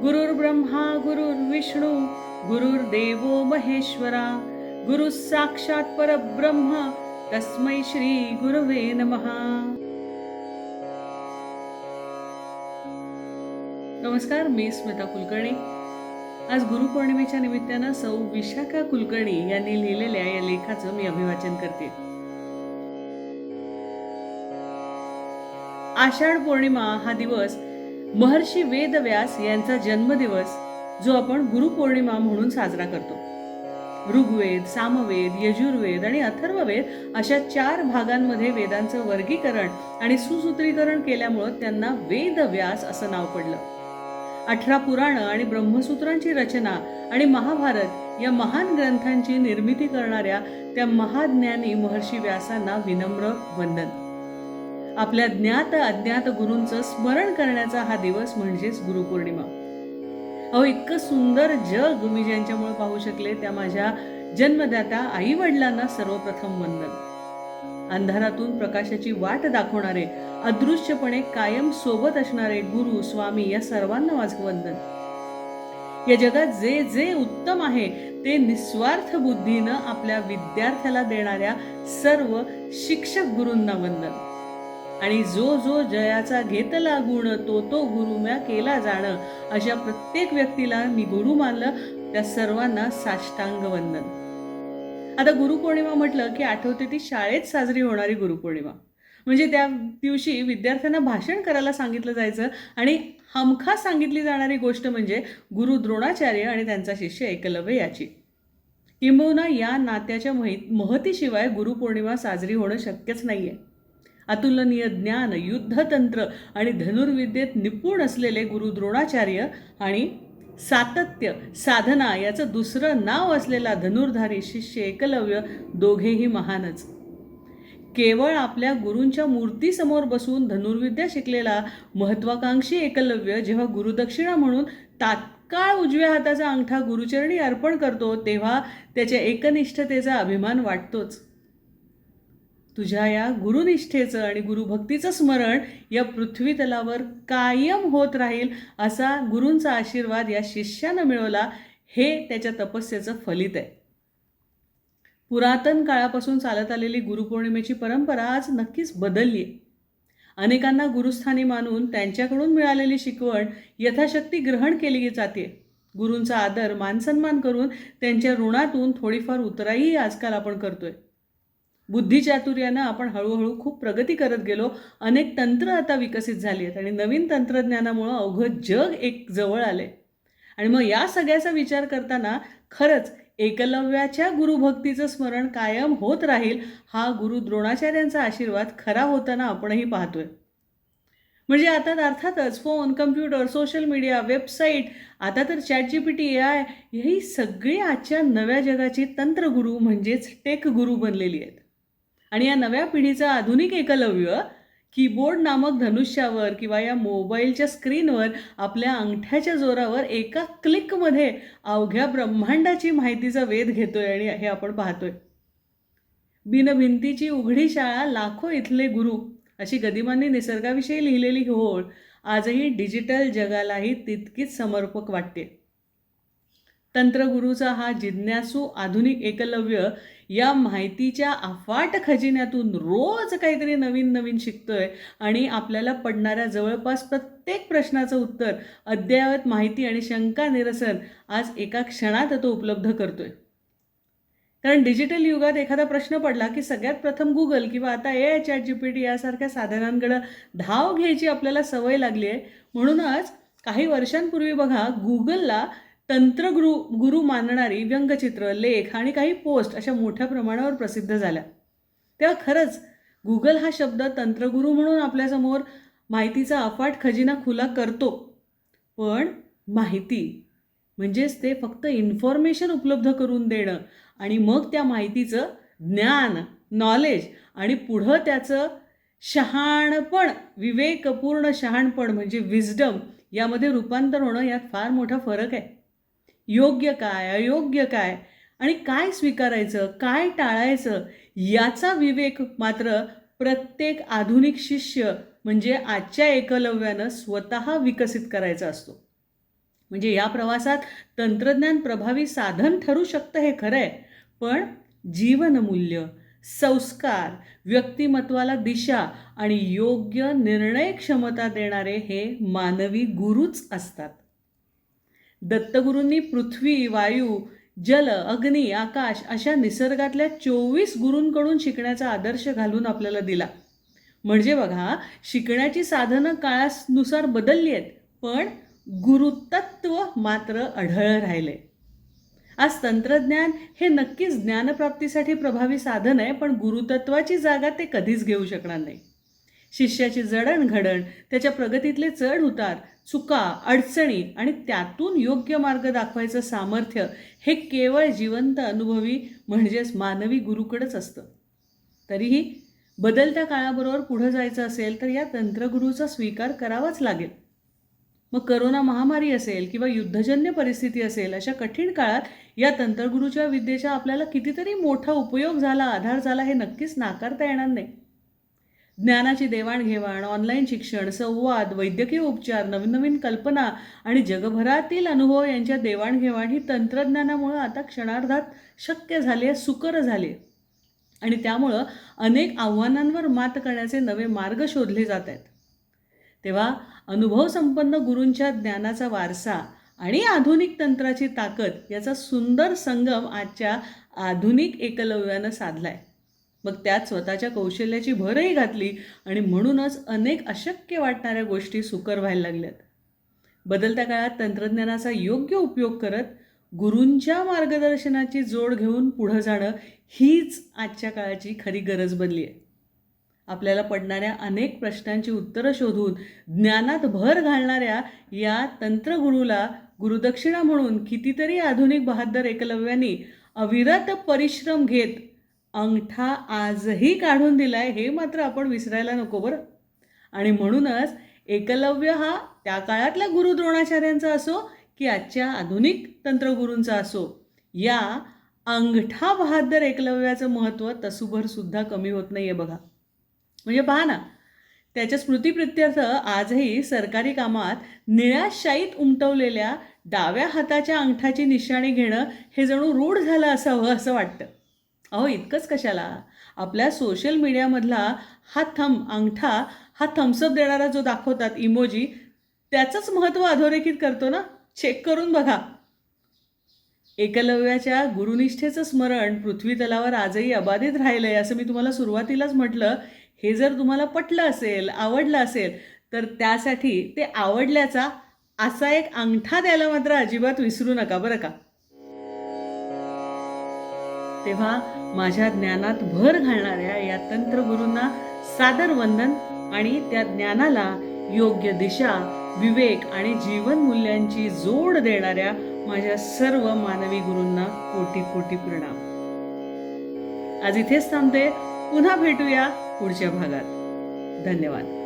गुरुर्ब्रह्मा गुरुर्विष्णू गुरुर्देवो महेश्वरा गुरु साक्षात परब्रह्म तस्मै श्री गुरवे नमः. नमस्कार, मी स्मिता कुलकर्णी. आज गुरुपौर्णिमेच्या निमित्तानं सौ विशाखा कुलकर्णी यांनी लिहिलेल्या या लेखाचं मी अभिवाचन करते. आषाढ पौर्णिमा हा दिवस महर्षी वेदव्यास यांचा जन्मदिवस, जो आपण गुरुपौर्णिमा म्हणून साजरा करतो. ऋग्वेद, सामवेद, यजुर्वेद आणि अथर्ववेद अशा 4 भागांमध्ये वेदांचं वर्गीकरण आणि सुसूत्रीकरण केल्यामुळं त्यांना वेदव्यास असं नाव पडलं. 18 पुराणं आणि ब्रह्मसूत्रांची रचना आणि महाभारत या महान ग्रंथांची निर्मिती करणाऱ्या त्या महाज्ञानी महर्षी व्यासांना विनम्र वंदन. आपल्या ज्ञात अज्ञात गुरूंचं स्मरण करण्याचा हा दिवस म्हणजेच गुरुपौर्णिमा. अहो, इतकं सुंदर जग मी ज्यांच्यामुळे पाहू शकले त्या माझ्या जन्मदात्या आई वडिलांना सर्वप्रथम वंदन. अंधारातून प्रकाशाची वाट दाखवणारे, अदृश्यपणे कायम सोबत असणारे गुरु स्वामी या सर्वांना माझं वंदन. या जगात जे जे उत्तम आहे ते निस्वार्थ बुद्धीनं आपल्या विद्यार्थ्याला देणाऱ्या सर्व शिक्षक गुरूंना वंदन. आणि जो जो जयाचा घेतला गुण तो तो गुरुम्या केला जाणं, अशा प्रत्येक व्यक्तीला मी गुरु मानलं त्या सर्वांना साष्टांग वंदन. आता गुरुपौर्णिमा म्हटलं की आठवते ती शाळेत साजरी होणारी गुरुपौर्णिमा. म्हणजे त्या दिवशी विद्यार्थ्यांना भाषण करायला सांगितलं जायचं आणि हमखास सांगितली जाणारी गोष्ट म्हणजे गुरु द्रोणाचार्य आणि त्यांचा शिष्य एकलव्य याची. किंबहुना या नात्याच्या महतीशिवाय गुरुपौर्णिमा साजरी होणं शक्यच नाहीये. अतुलनीय ज्ञान, युद्धतंत्र आणि धनुर्विद्येत निपुण असलेले गुरु द्रोणाचार्य आणि सातत्य, साधना याचं दुसरं नाव असलेला धनुर्धारी शिष्य एकलव्य दोघेही महानच. केवळ आपल्या गुरूंच्या मूर्तीसमोर बसून धनुर्विद्या शिकलेला महत्वाकांक्षी एकलव्य जेव्हा गुरुदक्षिणा म्हणून तात्काळ उजव्या हाताचा अंगठा गुरुचरणी अर्पण करतो, तेव्हा त्याच्या एकनिष्ठतेचा अभिमान वाटतोच. तुझ्या या गुरुनिष्ठेचं आणि गुरुभक्तीचं स्मरण या पृथ्वी तलावर कायम होत राहील, असा गुरूंचा आशीर्वाद या शिष्यानं मिळवला. हे त्याच्या तपस्येचं फलित आहे. पुरातन काळापासून चालत आलेली गुरुपौर्णिमेची परंपरा आज नक्कीच बदलली आहे. अनेकांना गुरुस्थानी मानून त्यांच्याकडून मिळालेली शिकवण यथाशक्ती ग्रहण केली जाते. गुरूंचा आदर, मानसन्मान करून त्यांच्या ऋणातून थोडीफार उतराईही आजकाल आपण करतोय. बुद्धिचातुर्यानं आपण हळूहळू खूप प्रगती करत गेलो. अनेक तंत्र आता विकसित झाली आहेत आणि नवीन तंत्रज्ञानामुळं अवघं जग एक जवळ आले. आणि मग या सगळ्याचा विचार करताना खरंच एकलव्याच्या गुरुभक्तीचं स्मरण कायम होत राहील, हा गुरु द्रोणाचार्यांचा आशीर्वाद खरा होताना आपणही पाहतोय. म्हणजे आता अर्थातच phone, computer, social media, website, आता तर ChatGPT, AI ही सगळी आजच्या नव्या जगाची तंत्रगुरू म्हणजेच टेक गुरू बनलेली आहेत. आणि या नव्या पिढीचा आधुनिक एकलव्य कीबोर्ड नामक धनुष्यावर किंवा या मोबाईलच्या स्क्रीनवर आपल्या अंगठ्याच्या जोरावर एका क्लिकमध्ये अवघ्या ब्रह्मांडाची माहितीचा वेध घेतोय आणि हे आपण पाहतोय. बिनभिंतीची उघडी शाळा, लाखो इथले गुरु अशी गदिमांनी निसर्गाविषयी लिहिलेली ओळ आजही डिजिटल जगालाही तितकीच समर्पक वाटते. तंत्रगुरूचा हा जिज्ञासू आधुनिक एकलव्य या माहितीच्या अफाट खजिन्यातून रोज काहीतरी नवीन नवीन शिकतोय आणि आपल्याला पडणाऱ्या जवळपास प्रत्येक प्रश्नाचं उत्तर, अद्ययावत माहिती आणि शंका निरसन आज एका क्षणात तो उपलब्ध करतोय. कारण डिजिटल युगात एखादा प्रश्न पडला की सगळ्यात प्रथम गुगल किंवा आता AI, ChatGPT यासारख्या साधनांकडे धाव घ्यायची आपल्याला सवय लागली आहे. म्हणूनच काही वर्षांपूर्वी बघा, गुगलला गुरु मानणारी व्यंगचित्र, लेख आणि काही पोस्ट अशा मोठ्या प्रमाणावर प्रसिद्ध झाल्या. तेव्हा खरंच गुगल हा शब्द तंत्रगुरू म्हणून आपल्यासमोर माहितीचा अफाट खजिना खुला करतो. पण माहिती म्हणजेच ते फक्त इन्फॉर्मेशन उपलब्ध करून देणं आणि मग त्या माहितीचं ज्ञान, नॉलेज आणि पुढं त्याचं शहाणपण, विवेकपूर्ण शहाणपण म्हणजे विजडम यामध्ये रूपांतर होणं, यात फार मोठा फरक आहे. योग्य काय, अयोग्य काय आणि काय स्वीकारायचं, काय टाळायचं याचा विवेक मात्र प्रत्येक आधुनिक शिष्य म्हणजे आजच्या एकलव्यानं स्वतः विकसित करायचा असतो. म्हणजे या प्रवासात तंत्रज्ञान प्रभावी साधन ठरू शकतं हे खरं आहे, पण जीवनमूल्य, संस्कार, व्यक्तिमत्वाला दिशा आणि योग्य निर्णय क्षमता देणारे हे मानवी गुरुच असतात. दत्तगुरूंनी पृथ्वी, वायू, जल, अग्नी, आकाश अशा निसर्गातल्या 24 गुरूंकडून शिकण्याचा आदर्श घालून आपल्याला दिला. म्हणजे बघा, शिकण्याची साधनं काळानुसार बदलली आहेत, पण गुरुतत्व मात्र अढळ राहिले. आज तंत्रज्ञान हे नक्कीच ज्ञानप्राप्तीसाठी प्रभावी साधन आहे, पण गुरुतत्वाची जागा ते कधीच घेऊ शकणार नाही. शिष्याची जडणघडण, त्याच्या प्रगतीतले चढ उतार, चुका, अडचणी आणि त्यातून योग्य मार्ग दाखवायचं सामर्थ्य हे केवळ जिवंत अनुभवी म्हणजेच मानवी गुरुकडेच असतं. तरीही बदलत्या काळाबरोबर पुढं जायचं असेल तर या तंत्रगुरूचा स्वीकार करावाच लागेल. मग करोना महामारी असेल किंवा युद्धजन्य परिस्थिती असेल, अशा कठीण काळात या तंत्रगुरूच्या विद्येचा आपल्याला कितीतरी मोठा उपयोग झाला, आधार झाला, हे नक्कीच नाकारता येणार नाही. ज्ञानाची देवाणघेवाण, ऑनलाईन शिक्षण, संवाद, वैद्यकीय उपचार, नवीन नवीन कल्पना आणि जगभरातील अनुभव यांच्या देवाणघेवाण ही तंत्रज्ञानामुळं आता क्षणार्धात शक्य झाली आहे, सुकर झाली आहे. आणि त्यामुळं अनेक आव्हानांवर मात करण्याचे नवे मार्ग शोधले जात आहेत. तेव्हा अनुभवसंपन्न गुरूंच्या ज्ञानाचा वारसा आणि आधुनिक तंत्राची ताकद याचा सुंदर संगम आजच्या आधुनिक एकलव्यानं साधला आहे. मग त्यात स्वतःच्या कौशल्याची भरही घातली आणि म्हणूनच अनेक अशक्य वाटणाऱ्या गोष्टी सुकर व्हायला लागल्यात. बदलत्या काळात तंत्रज्ञानाचा योग्य उपयोग करत गुरूंच्या मार्गदर्शनाची जोड घेऊन पुढं जाणं हीच आजच्या काळाची खरी गरज बनली आहे. आपल्याला पडणाऱ्या अनेक प्रश्नांची उत्तरं शोधून ज्ञानात भर घालणाऱ्या या तंत्रगुरूला गुरुदक्षिणा म्हणून कितीतरी आधुनिक बहादर एकलव्यांनी अविरत परिश्रम घेत अंगठा आजही काढून दिलाय, हे मात्र आपण विसरायला नको बरं. आणि म्हणूनच एकलव्य हा त्या काळातल्या गुरु द्रोणाचार्यांचा असो की आजच्या आधुनिक तंत्रगुरूंचा असो, या अंगठा बहादर एकलव्याचं महत्त्व तसूभर सुद्धा कमी होत नाही आहे बघा. म्हणजे पहा ना, त्याच्या स्मृतिप्रित्यर्थ आजही सरकारी कामात निळ्या शाईत उमटवलेल्या डाव्या हाताच्या अंगठाची निशाणी घेणं हे जणू रूढ झालं असावं असं वाटतं. अहो, इतकंच कशाला, आपल्या सोशल मीडियामधला हा अंगठा, हा थम्सअप देणारा जो दाखवतात इमोजी, त्याचंच महत्त्व अधोरेखित करतो ना. चेक करून बघा. एकलव्याच्या गुरुनिष्ठेचं स्मरण पृथ्वी तलावर आजही अबाधित राहिलं आहे असं मी तुम्हाला सुरुवातीलाच म्हटलं. हे जर तुम्हाला पटलं असेल, आवडलं असेल, तर त्यासाठी ते आवडल्याचा असा एक अंगठा द्यायला मात्र अजिबात विसरू नका बरं का. तेव्हा माझ्या ज्ञानात भर घालणाऱ्या या तंत्रगुरूंना सादर वंदन आणि त्या ज्ञानाला योग्य दिशा, विवेक आणि जीवनमूल्यांची जोड देणाऱ्या माझ्या सर्व मानवी गुरूंना कोटी कोटी प्रणाम. आज इथेच थांबते. पुन्हा भेटूया पुढच्या भागात. धन्यवाद.